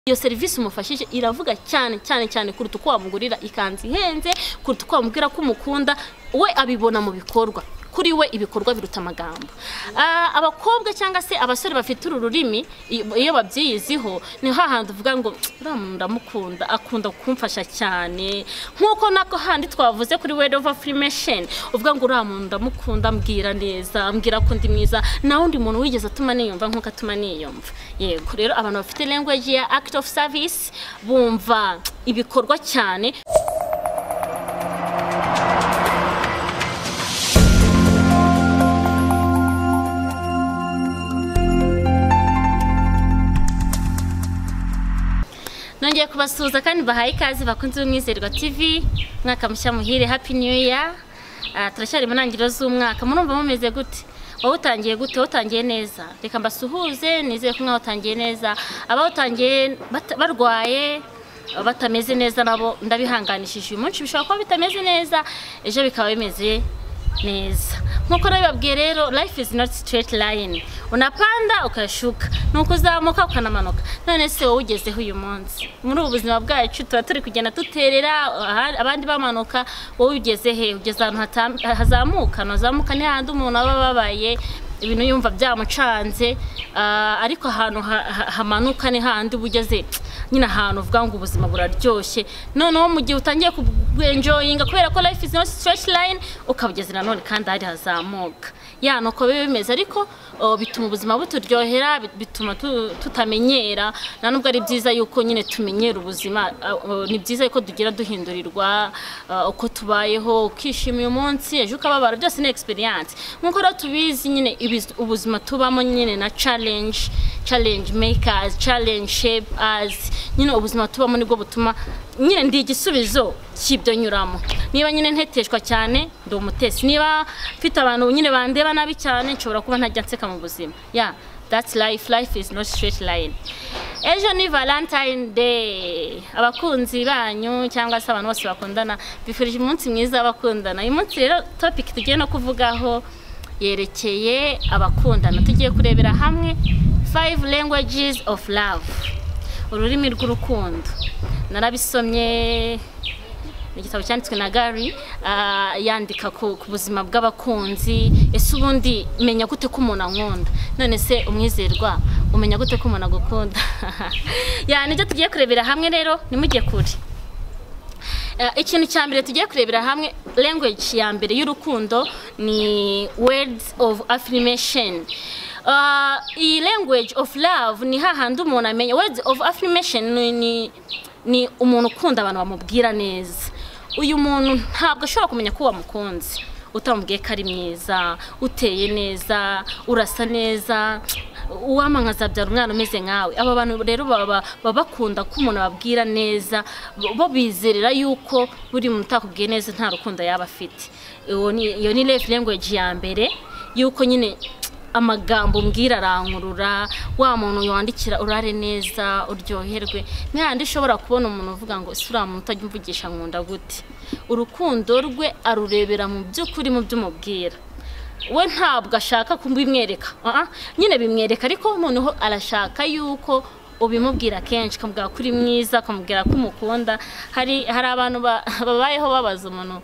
iyo service umufashije iravuga cyane kuruta uko wamugurira ikanzi henze, kuruta uko wamubwira ko umukunda, we abibona mu bikorwa. Kuri we ibikorwa biruta amagambo. Abakobwa cyangwa se abasore bafite ururimi iyo babyiyiziho ni hahandi uvuga ngo ndamukunda, akunda kumfasha cyane, nkuko nako handi twavuze kuri word of affirmation uvuga ngo ndamukunda, mbwira neza, mbwira ko ndi mwiza, naho undi muntu wigeze atuma niyumva nkuko atuma niyumva. Yego rero abantu bafite language ya act of service bumva ibikorwa cyane. Nongeye kubasuhuza kandi bahaye ikaze bakunze UMWIZERWA TV, mwaka mushya muhire, happy new year. Turashari mu ntangiriro z'umwaka, murumva mumeze gute? Wowe utangiye gute? Utangiye neza? Reka mbasuhuze, nizeye ko utangiye neza. Aba utangiye barwaye, batameze neza nabo ndabihanganishije uyu munsi, bishobora kuba bitameze neza, ejo bikaba bimeze neza. Nkuko nabibabwiye rero, life is not straight line. Unapanda ukashuka, nuko uzamuka ukanamanuka. None se wowe ugezeho uyu munsi? Muri ubu buzima bwacu tuba turi kugenda duterera, abandi bamanuka, wowe ugeze he? Ugeze ahantu hazamuka ni handi umuntu aba babaye ibintu yumva byamucanze, ariko ahantu hamanuka ni handi bugeze nyina ahantu uvuga ngo ubuzima buraryoshye. Noneho mu gihe utangiye kuenjoyinga kubera ko life is not straight line, ukabugeze nanone kandi hari hazamuka. Nuko bimeze, ariko bituma ubuzima buturyohera, bituma tutamenyera. Nanubwo ari byiza yuko nyine tumenyera ubuzima, ni byiza yuko tugira duhindurirwa uko tubayeho, ukishima uyu munsi, ejo ukababara, byose ni experience. Nkuko rero tubizi nyine ubuzima tubamo nyine na challenge makers, challenge shape us. Nyine ubuzima tubamo nibwo butuma nyine ndi igisubizo cy'ibyo nyuramo. Niba nyine nteteshwa cyane ndi umutesi, niba mfite abantu nyine bandeba nabi cyane nshobora kuba ntajya nseka mu buzima. That's life is not straight line. Ejo ni Valentine Day. Abakunzi banyu cyangwa se abantu bose bakundana bifurije umunsi mwiza abakundana. Uyu munsi rero topic tugiye no kuvugaho yerekeye abakundana. Tugiye kurebera hamwe 5 languages of love, ururimi rw'urukundo. Narabisomye igitabo cyanditswe na Gary, yandika ku buzima bw'abakunzi. Ese ubundi menya gute ko umuntu ankunda? None se umwizerwa umenya gute ko umuntu agukunda? Nibyo tugiye kurebera hamwe rero, nimujye kure. Ikintu cya mbere tugiye kurebera hamwe, language ya mbere y'urukundo ni words of affirmation. Iyi language of love ni hahandi umuntu amenya. Words of affirmation ni umuntu ukunda abantu bamubwira neza. Uyu muntu ntabwo ashobora kumenya ko wamukunze utamubwiye ko ari mwiza, uteye neza, urasa neza, uwamankazabyara umwana umeze nkawe. Aba bantu rero baba bakunda ko umuntu ababwira neza, bo bizerera yuko buri muntu utakubwiye neza nta rukundo yaba afite. Iyo ni love language ya mbere, yuko nyine amagambo mbwira arankurura, wa muntu yandikira urare neza, uryoherwe. N'ahandi ushobora kubona umuntu uvuga ngo isura muntu utajya umvugisha nkunda gute. Urukundo rwe arurebera mu by'ukuri mu by'umubwira. We ntabwo ashaka kumbimwereka, nyine bimwereka, ariko noneho arashaka yuko ubimubwira kenshi, kamubwira kuri mwiza, kamubwira ko umukunda. Hari abantu babayeho babaza umuntu,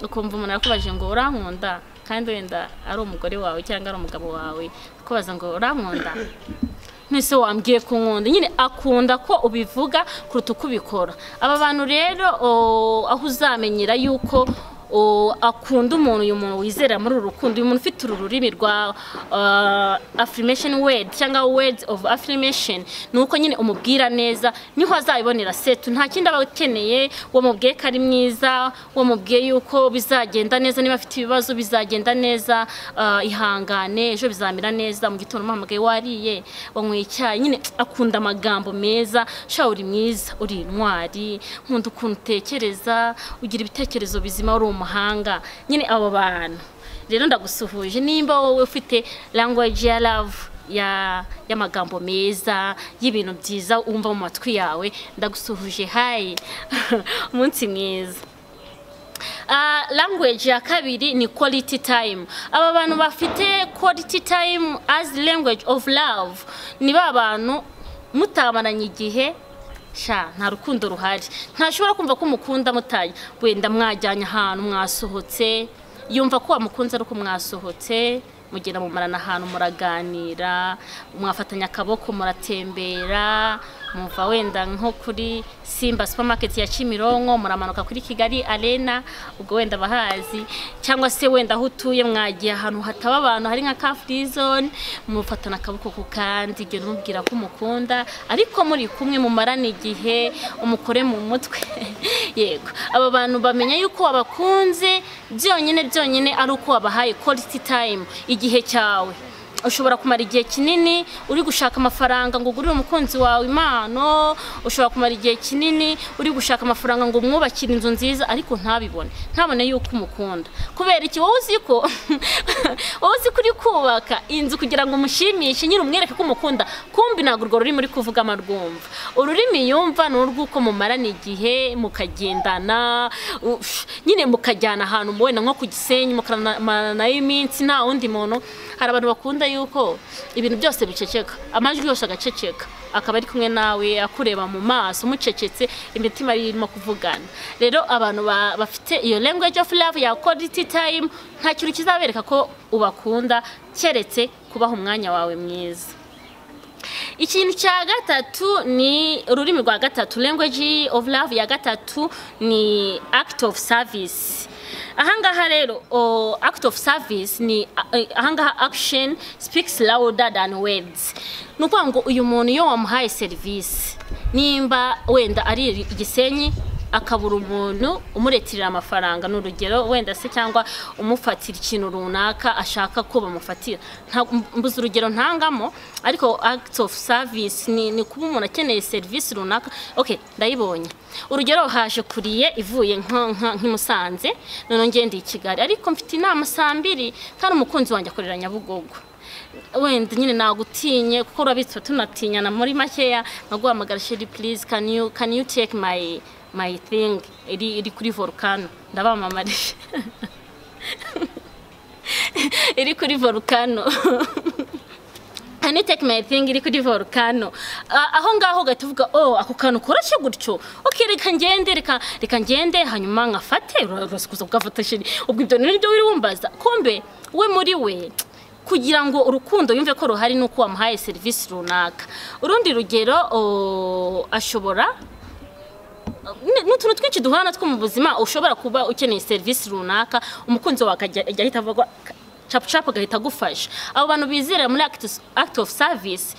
ukumva umuntu akubaje ngo urankunda, kandi wenda ari umugore wawe cyangwa ari umugabo wawe, kubaza ngo urankunda. Nese wambwiye ko nkunda, nyine akunda ko ubivuga kuruta uko ubikora. Aba bantu rero aho uzamenyera yuko akunda umuntu, uyu muntu wizera muri urukundo, uyu muntu ufite ururimi rwa affirmation word cyangwa words of affirmation, nuko nyine umubwira neza, niho azabibonera setu. Nta kindi aba ukeneye, wamubwiye ko ari mwiza, wamubwiye yuko bizagenda neza, niba afite ibibazo bizagenda neza, ihangane, ejo bizamera neza, mu gitondo umuhamagaye wariye, wanyweye icyayi. Nyine akunda amagambo meza, sha uri mwiza, uri intwari, nkunda ukuntu utekereza, ugira ibitekerezo bizima, uri umuhanga. Nyine abo bantu rero ndagusuhuje. Nimba wowe ufite language ya love, y'amagambo meza, y'ibintu byiza umva mu matwi yawe, ndagusuhuje. Hi umunsi mwiza. Language ya kabiri ni quality time. Aba bantu bafite quality time as language of love ni ba bantu mutamaranye igihe sha nta rukundo ruhari. Ntashobora kumva ko umukunda mutaye wenda mwajyanye ahantu mwasohotse, yumva ko wamukunze ari uko mwasohotse mugenda mumarana ahantu muraganira, mwafatanya akaboko muratembera, muva wenda nko kuri Simba supermarket ya Kimironko muramanuka kuri Kigali Arena, ubwo wenda bahazi, cyangwa se wenda aho utuye mwagiye ahantu hataba abantu hari nka car free zone, mufatana akaboko ku kandi ibyo numubwira ko umukunda, ariko muri kumwe mumarana igihe umukore mu mutwe. Yego, aba bantu bamenya yuko wabakunze byonyine ari uko wabahaye quality time, igihe cyawe. Ushobora kumara igihe kinini uri gushaka amafaranga ngo ugurire umukunzi wawe impano, ushobora kumara igihe kinini uri gushaka amafaranga ngo umwubakire inzu nziza, ariko ntabone yuko umukunda. Kubera iki? Wowe uzi kuri kubaka inzu kugira ngo umushimishe nyine umwereke ko umukunda, kumbi ntabwo urwo ruri muri kuvuga amarwumva. Ururimi yumva ni urw'uko mumarana igihe mukagendana, nyine mukajyana ahantu wenda nko ku Gisenyi mukarana iminsi nta wundi muntu. Hari abantu bakunda yuko ibintu byose biceceka, amajwi yose agaceceka, akaba ari kumwe nawe akureba mu maso mucecetse, imitima irimo kuvugana. Rero abantu bafite iyo language of love ya quality time, nta kintu kizabereka ko ubakunda keretse kubaha umwanya wawe mwiza. Ikintu cya gatatu ni ururimi rwa gatatu, language of love ya gatatu ni act of service. Ahangaha rero act of service ni ahangaha action speaks louder than words. Nuko ngo uyu muntu yo wamuhaye service, nimba wenda ari Igisenyi akabura umuntu umuretirira amafaranga n'urugero wenda se, cyangwa umufatira ikintu runaka ashaka ko bamufatira, mbuze urugero ntangamo, ariko act of service ni kuba umuntu akeneye service runaka. Okay, ndayibonye. Urugero haje kuriye ivuye nk'imusanze, none ngende i Kigali, ariko mfite inama saa 2 kandi umukunzi wanjye akorera Nyabugogo. Wenda nyine nagutinye kuko urabitse tunatinyana muri makeya, naguhamagara Sheri please can you take my thing iri kuri volcano, ndabamamarije iri kuri volcano. Can you take my thing iri kuri volcano? Aho ngaho gatuvuga ako kantu korashye gutyo. Okay, reka ngende hanyuma ngafate urasikuza ugafata Sheri. Ubwo ibyo nibyo wiri wumbaza. Kombe we muri we kugira ngo urukundo yumve ko ruhari nuko wamuhaye service runaka. Urundi rugero ashobora n'utuntu twinshi duhana two mu buzima, ushobora kuba ukeneye service runaka, umukunzi wawe akajya avuga chap agahita gufasha. Abo bantu bizera muri act of service,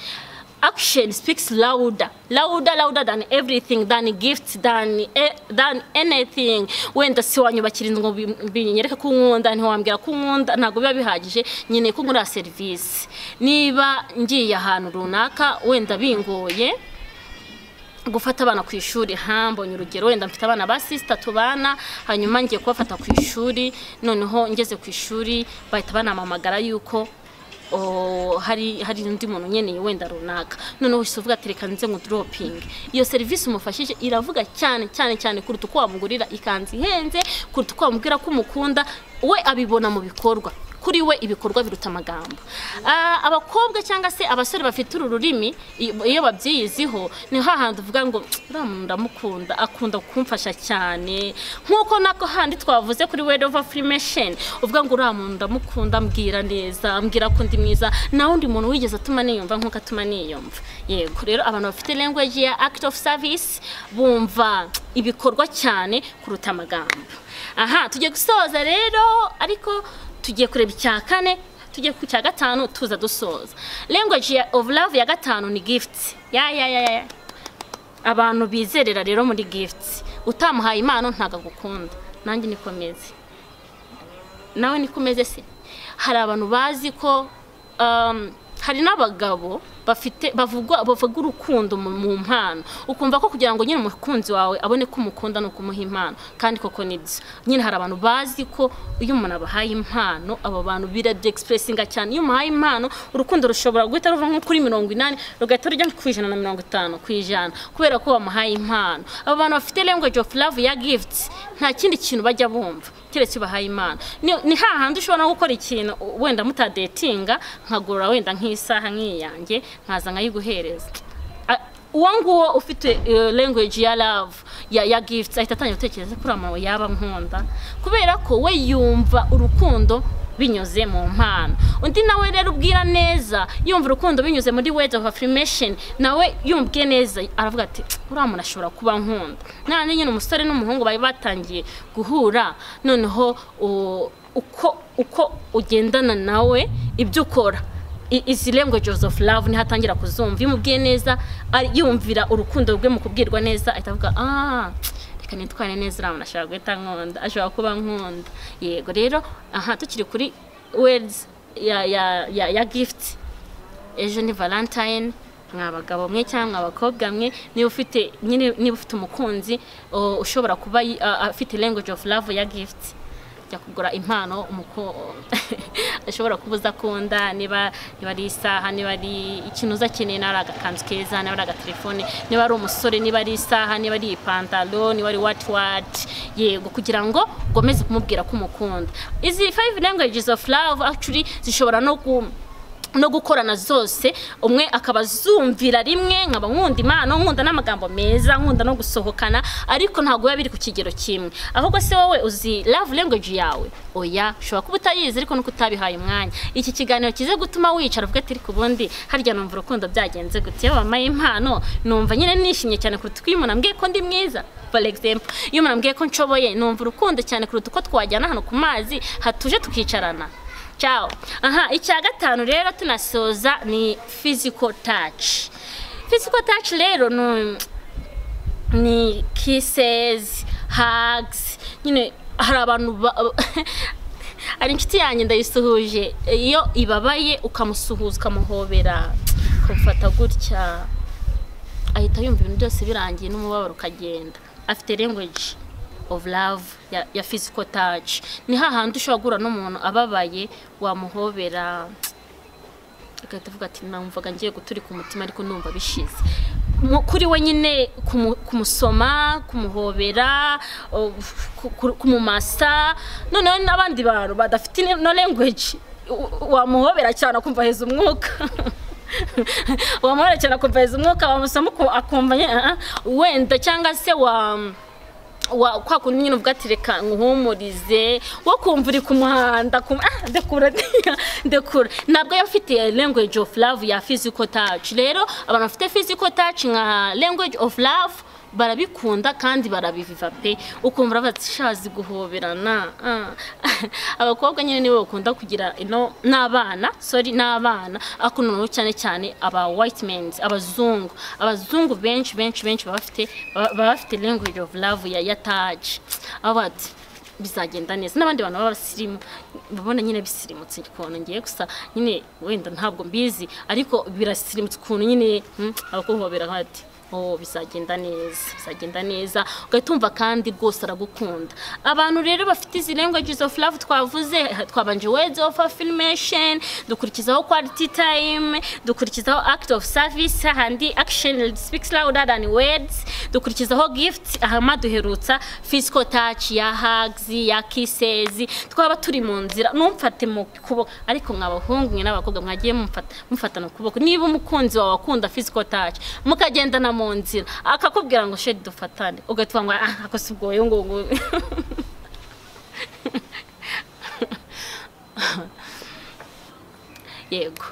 action speaks louder than everything, than gifts, than anything. Wenda si wanyubakira inzu ngo binyereka ko nkunda, ntiwambwira ko nkunda, ntago biba bihagije, nyine ko ngura service. Niba ngiye ahantu runaka wenda bingoye gufata abana ku ishuri, mbonye urugero wenda mfite abana ba sister tubana, hanyuma ngiye kubafata ku ishuri, noneho ngeze ku ishuri bahita banamamagara yuko hari undi muntu nyeneye wenda runaka, noneho uvuga ati reka nze ngo dropping. Iyo service umufashije iravuga cyane kuruta uko wamugurira ikanzi ihenze, kuruta uko wamubwira ko umukunda. We abibona mu bikorwa, kuri we ibikorwa biruta amagambo. Abakobwa cyangwa se abasore bafite ururimi iyo babyiyiziho ni hahandi uvuga ngo uramuntu ndamukunda, akunda kumfasha cyane, nkuko nako handi twavuze kuri word of affirmation, uvuga ngo uramuntu ndamukunda, mbwira neza, mbwira ko ndi mwiza, na undi muntu wigeze atuma niyumva nkuko atuma niyumva. Yego, rero abantu bafite language ya act of service bumva ibikorwa cyane kuruta amagambo. Tugiye gusoza rero, ariko tugiye kureba icya kane, tugiye ku cya gatanu tuza dusoza. Language of love ya gatanu ni gifts. Abantu bizerera rero muri gifts, utamuhaye impano ntaga gukunda. Nanjye nikomeze, nawe nikomeze se. Hari abantu bazi ko hari n'abagabo bavuga urukundo mu mpano, ukumva ko kugira ngo nyine umukunzi wawe abone ko umukunda no kumuha impano, kandi koko nibyo. Nyine hari abantu bazi ko iyo umuntu abahaye impano, abo bantu bira expressinga cyane. Iyo umuhaye impano, urukundo rushobora guhita ruva nko kuri 80 rugahita rujya ku 150% kubera ko wamuhaye impano. Abo bantu bafite language of love ya gifts, nta kindi kintu bajya bumva keretse bahaye impano. Ni hahandi ushobora no gukora ikintu wenda mutadetinga, nkagura wenda nk'isaha nk'iyanjye nkaza nkayiguhereza, uwo ufite language ya love ya gifts ahita atangira gutekereza kuri amano yaba nkunda kubera ko we yumva urukundo binyuze mu mpano. Undi nawe rero ubwira neza yumva urukundo binyuze muri words of affirmation, nawe yumvye neza aravuga ati uriya muntu ashobora kuba nkunda. Nane nyine umusore n'umuhungu bari batangiye guhura, noneho uko ugendana nawe ibyo ukora izi languages of love ni hatangira kuzumva. Yumubwiye neza yumvira urukundo rwe mu kubwirwa neza ahita avuga reka nitware neza uriya muntu ashobora guhita nkunda, ashobora kuba nkunda. Yego rero tukiri kuri words ya gift. Ejo ni Valentine, mwabagabo mwe cyangwa abakobwa mwe, niba ufite umukunzi ushobora kuba afite language of love ya gift, jya kugura impano ashobora kubuza kunda. Niba ari isaha, niba ari ikintu uzakeneye, nari agakanzu keza, niba ari agatelefone, niba ari umusore, niba ari isaha, niba ari ipantalo, niba ari what yego, kugira ngo ugomeze kumubwira ko umukunda. Izi 5 languages of love actually zishobora no gukorana zose, umwe akabazumvira rimwe, nkaba nkunda Imana, nkunda n'amagambo meza, nkunda no gusohokana, ariko ntago yabiri ku kigero kimwe. Ahubwo se wowe uzi love language yawe? Oya, ushobora kuba utayizi ariko nuko utabihaye umwanya. Iki kiganiro kize gutuma wicara uvuga ati ariko ubundi harya numva urukundo byagenze gute? Iyo wamaye impano numva nyine nishimye cyane kuruta uko umuntu ambwiye ko ndi mwiza. For example, iyo umuntu ambwiye ko nshoboye numva urukundo cyane kuruta uko twajyana hano ku mazi hatuje tukicarana. Ciao. Icya gatanu rero tunasoza ni physical touch. Physical touch rero ni kisses, hugs. Nyine hari abantu ari inshuti yanjye ndayisuhuje, iyo ibabaye ukamusuhuza ukamuhobera kumfata gutya ahita yumva ibintu byose birangiye n'umubabaro ukagenda. Afite language of love ya physical touch. Ni hahandi ushobora gura n'umuntu ababaye wamuhobera agahita avuga ati namvuga ngiye guturi ku mutima ariko numva bishize. Kuri we nyine kumusoma, kumuhobera, kumumasa. Noneho n'abandi bantu badafite no language wamuhobera cyane akumva heza umwuka. Wamuhobera cyane akumva heza umwuka, wamusoma akumva wenda cyangwa se kwa kundi nyine uvuga ati reka nkuhumurize, wo kumva uri ku muhanda ndekura. Ntabwo yafite language of love ya physical touch. Rero abantu bafite physical touch nka language of love barabikunda kandi barabiviva pe, ukumva batishazi guhoberana. Abakobwa nyine nibo bakunda kugira n'abana akunono cyane aba white men, abazungu benshi bafite language of love ya touch. Abati bizagenda neza n'abandi bantu b'abasirimu babona nyine bisirimutse ikonto ngiye gusa nyine wenda ntabwo mbizi ariko birasirimutse ukuntu nyine abakuhobera hati bizagenda neza ugatumva kandi rwose aragukunda. Abantu rero bafite izi languages of love twavuze, twabanje words of affirmation, dukurikizaho quality time, dukurikizaho act of service, handi action speaks louder than words, dukurikizaho gifts, duherutsa physical touch ya hugs, ya kisses. Twaba turi mu nzira numfate mu kuboko, ariko mwabahungu mwe n'abakobwa mwagiye mufata no kuboko. Niba umukunzi wawe akunda physical touch mukagenda na monzira akakubwira ngo shedi dufatane, ugatwa ngo akosubwoye ngo yego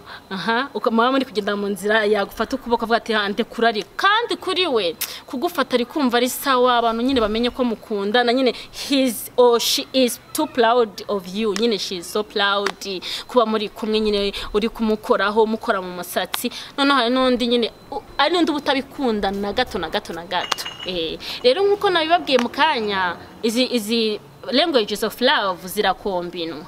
ukamara muri kugenda mu nzira yagufata ukuboko avuga ati ndekura ari kandi kuri we kugufata ari kumva ari sawa. Abantu nyine bamenye ko mukunda na nyine his or she is too proud of you. Nyine she is so proud kuba muri kumwe, nyine uri kumukoraho mukora mu musatsi. Noneho hari n'undi nyine ari n'undi utabikunda na gato. Rero nkuko nabibabwiye mu kanya, izi languages of love zirakombinwa.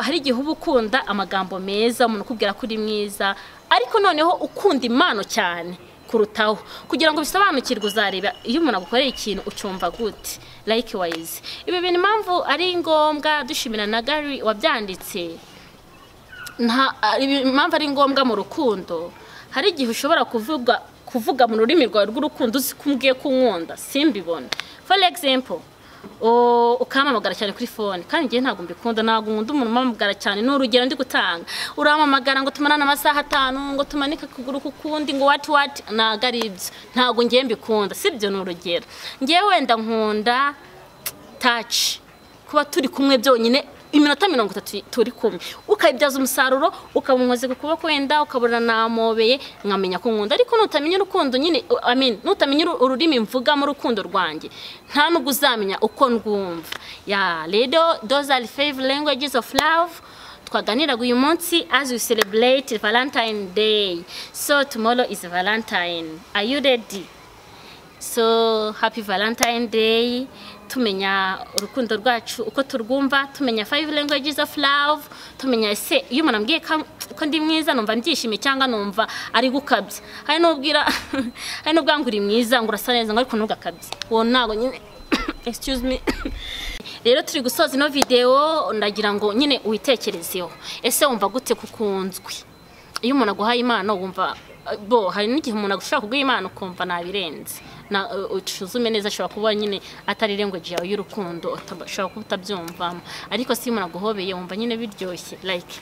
Hari igihe uba ukunda amagambo meza, umuntu ukubwira ko uri mwiza, ariko noneho ukunda impano cyane kurutaho. Kugira ngo bisobanukirwe uzareba iyo umuntu agukoreye ikintu ucumva gute. Likewise ibi bintu impamvu ari ngombwa, dushimira na Gary wabyanditse, impamvu ari ngombwa mu rukundo. Hari igihe ushobora kuvuga mu rurimi rwawe rw'urukundo uzi kumbwiye ko nkunda simbibone. For example, ukamamagara cyane kuri phone kandi ngiye ntago mbikunda nago nkunda umuntu mamagara cyane n'urugero ndi gutanga uramamagara ngo tumanana amasaha 5 ngo tumanike kuguru kukundi ngo what nagaribyo ntago ngiye mbikunda sibyo n'urugero ngiye wenda nkunda touch kuba turi kumwe byonyine iminota 30 turi kumwe ukayibyaza umusaruro ukabunkoze kuboko wenda ukabura namobeye nkamenya ko nkunda ariko nutamenya urukundo nyine nutamenya ururimi mvuga mu rukundo rwanjye nta nubwo uzamenya uko ndwumva those are the 5 languages of love twaganiraga uyu munsi as we celebrate Valentine Day. So tomorrow is Valentine. Are you ready? So happy Valentine Day. Tumenya urukundo rwacu uko turwumva, tumenya 5 languages of love, tumenya se iyo umuntu ambwiye ko ndi mwiza numva ndishimye cyangwa numva ari gukabya. Hari nubwo nguri mwiza ngo urasa neza ngo ariko ntugakabye. Wo nago nyine excuse me. Rero turi gusoza ino video ndagira ngo nyine uyitekerezeho. Ese wumva gute kukunzwe? Iyo umuntu aguhaye Imana wumva hari n'igihe umuntu agushaka kuguha Imana ukumva nabirenze. Na ucuzume neza ashobora kuba nyine atari language yawe y'urukundo ashobora kutabyumvamo ariko si umuntu aguhobeye wumva nyine biryoshye like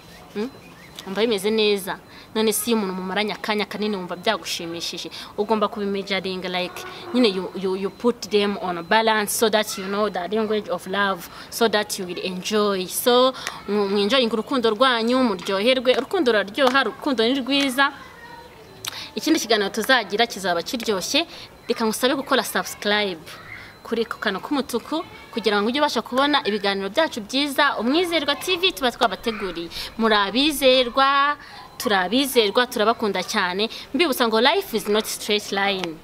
umva bimeze neza none si umuntu mumaranya akanya kanini wumva byagushimishije ugomba kubimeasuring like nyine you put them on a balance so that you know the language of love so that you will enjoy so mwenjoying urukundo rwanyu muryoherwe urukundo raryoha urukundo ni rwiza. Ikindi kiganiro tuzagira kizaba kiryoshye reka ngusabe gukora subscribe kuri kukano k'umutuku kugira ngo ujye ubasha kubona ibiganiro byacu byiza Umwizerwa TV tuba twabateguriye murabizerwa turabizerwa turabakunda cyane mbibutsa ngo life is not straight line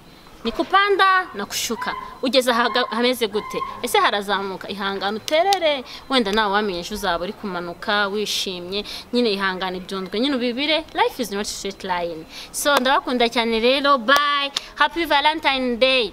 ni kupanda na kushuka ugeze hameze gute ese harazamuka ihangana uterere wenda nawe wamenyesha uzaba uri kumanuka wishimye nyine ihangana ibyondwe nyine ubibire life is not straight line so ndabakunda cyane rero bye happy Valentine Day.